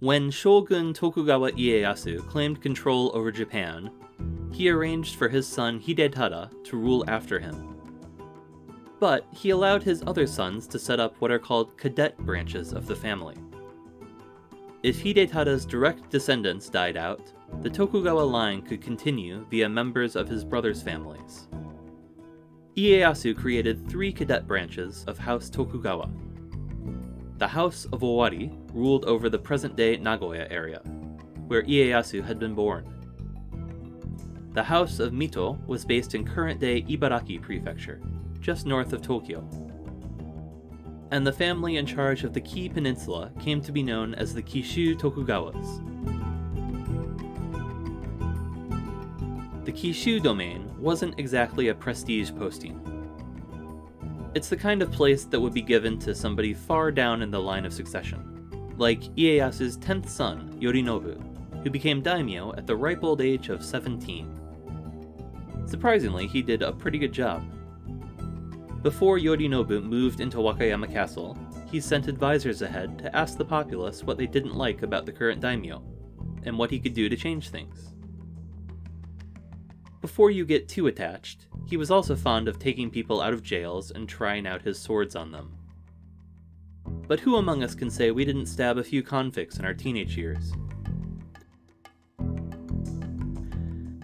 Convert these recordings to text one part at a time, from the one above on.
When Shogun Tokugawa Ieyasu claimed control over Japan, he arranged for his son Hidetada to rule after him. But he allowed his other sons to set up what are called cadet branches of the family. If Hidetada's direct descendants died out, the Tokugawa line could continue via members of his brothers' families. Ieyasu created 3 cadet branches of House Tokugawa. The House of Owari ruled over the present-day Nagoya area, where Ieyasu had been born. The House of Mito was based in current-day Ibaraki Prefecture, just north of Tokyo. And the family in charge of the Kii Peninsula came to be known as the Kishu Tokugawas. The Kishu domain wasn't exactly a prestige posting. It's the kind of place that would be given to somebody far down in the line of succession, like Ieyasu's 10th son, Yorinobu, who became daimyo at the ripe old age of 17. Surprisingly, he did a pretty good job. Before Yorinobu moved into Wakayama Castle, he sent advisors ahead to ask the populace what they didn't like about the current daimyo, and what he could do to change things. Before you get too attached, he was also fond of taking people out of jails and trying out his swords on them. But who among us can say we didn't stab a few convicts in our teenage years?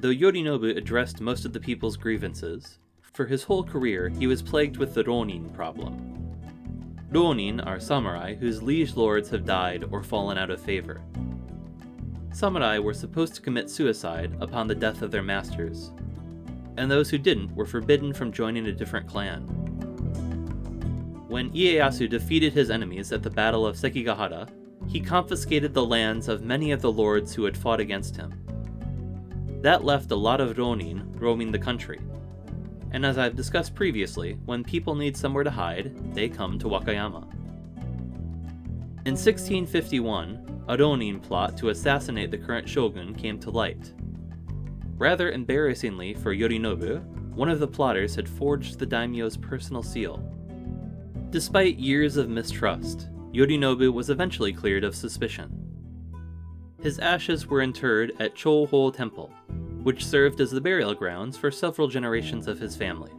Though Yorinobu addressed most of the people's grievances, for his whole career he was plagued with the Ronin problem. Ronin are samurai whose liege lords have died or fallen out of favor. Samurai were supposed to commit suicide upon the death of their masters, and those who didn't were forbidden from joining a different clan. When Ieyasu defeated his enemies at the Battle of Sekigahara, he confiscated the lands of many of the lords who had fought against him. That left a lot of Ronin roaming the country, and as I've discussed previously, when people need somewhere to hide, they come to Wakayama. In 1651, a Ronin plot to assassinate the current shogun came to light. Rather embarrassingly for Yorinobu, one of the plotters had forged the daimyo's personal seal. Despite years of mistrust, Yorinobu was eventually cleared of suspicion. His ashes were interred at Choho Temple, which served as the burial grounds for several generations of his family.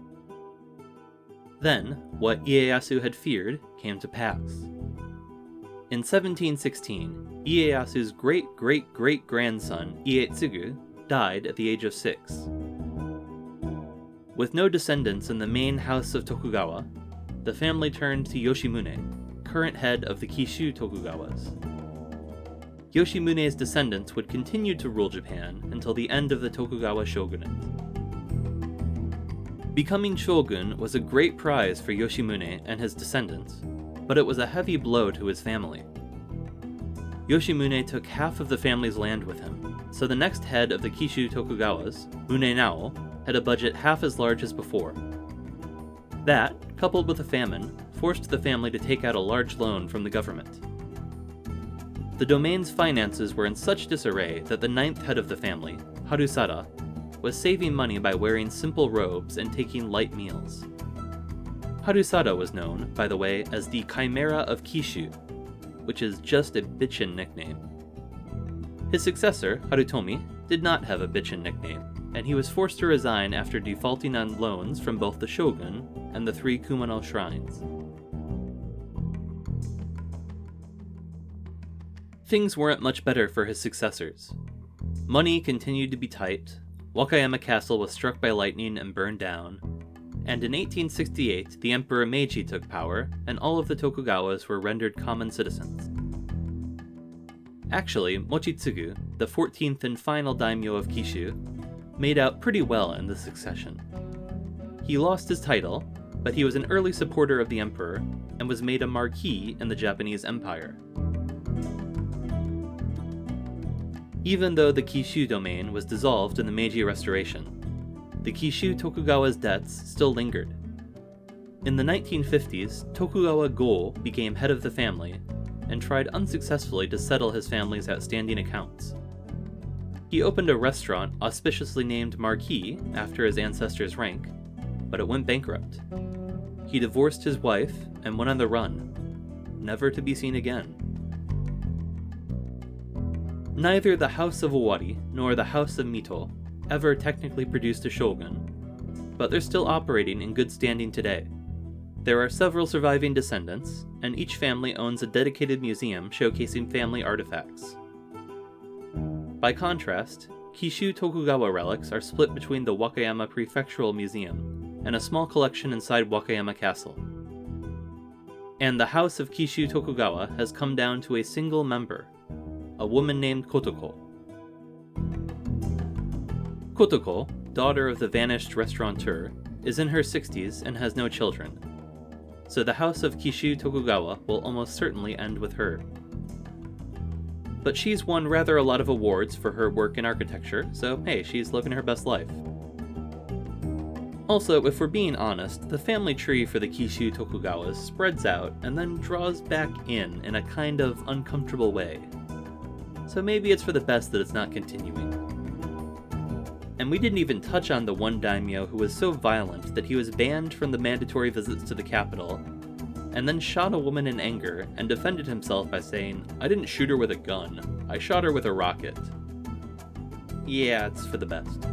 Then, what Ieyasu had feared came to pass. In 1716, Ieyasu's great-great-great-grandson, Ietsugu, died at the age of 6. With no descendants in the main house of Tokugawa, the family turned to Yoshimune, current head of the Kishu Tokugawas. Yoshimune's descendants would continue to rule Japan until the end of the Tokugawa shogunate. Becoming shogun was a great prize for Yoshimune and his descendants, but it was a heavy blow to his family. Yoshimune took half of the family's land with him, so the next head of the Kishu Tokugawas, Munenao, had a budget half as large as before. That, coupled with a famine, forced the family to take out a large loan from the government. The domain's finances were in such disarray that the 9th head of the family, Harusada, was saving money by wearing simple robes and taking light meals. Harusada was known, by the way, as the Chimera of Kishu, which is just a bitchin' nickname. His successor, Harutomi, did not have a bitchin' nickname, and he was forced to resign after defaulting on loans from both the shogun and the 3 Kumano shrines. Things weren't much better for his successors. Money continued to be tight, Wakayama Castle was struck by lightning and burned down, and in 1868 the Emperor Meiji took power, and all of the Tokugawas were rendered common citizens. Actually, Mochitsugu, the 14th and final daimyo of Kishu, made out pretty well in this succession. He lost his title, but he was an early supporter of the emperor, and was made a marquis in the Japanese Empire. Even though the Kishu domain was dissolved in the Meiji Restoration, the Kishu Tokugawa's debts still lingered. In the 1950s, Tokugawa Go became head of the family, and tried unsuccessfully to settle his family's outstanding accounts. He opened a restaurant auspiciously named Marquis after his ancestor's rank, but it went bankrupt. He divorced his wife and went on the run, never to be seen again. Neither the House of Owari nor the House of Mito ever technically produced a shogun, but they're still operating in good standing today. There are several surviving descendants, and each family owns a dedicated museum showcasing family artifacts. By contrast, Kishu Tokugawa relics are split between the Wakayama Prefectural Museum and a small collection inside Wakayama Castle. And the House of Kishu Tokugawa has come down to a single member, a woman named Kotoko. Kotoko, daughter of the vanished restaurateur, is in her 60s and has no children, so the House of Kishu Tokugawa will almost certainly end with her. But she's won rather a lot of awards for her work in architecture, so hey, she's living her best life. Also, if we're being honest, the family tree for the Kishu Tokugawas spreads out and then draws back in a kind of uncomfortable way. So maybe it's for the best that it's not continuing. And we didn't even touch on the one daimyo who was so violent that he was banned from the mandatory visits to the capital, and then shot a woman in anger and defended himself by saying, "I didn't shoot her with a gun, I shot her with a rocket." Yeah, it's for the best.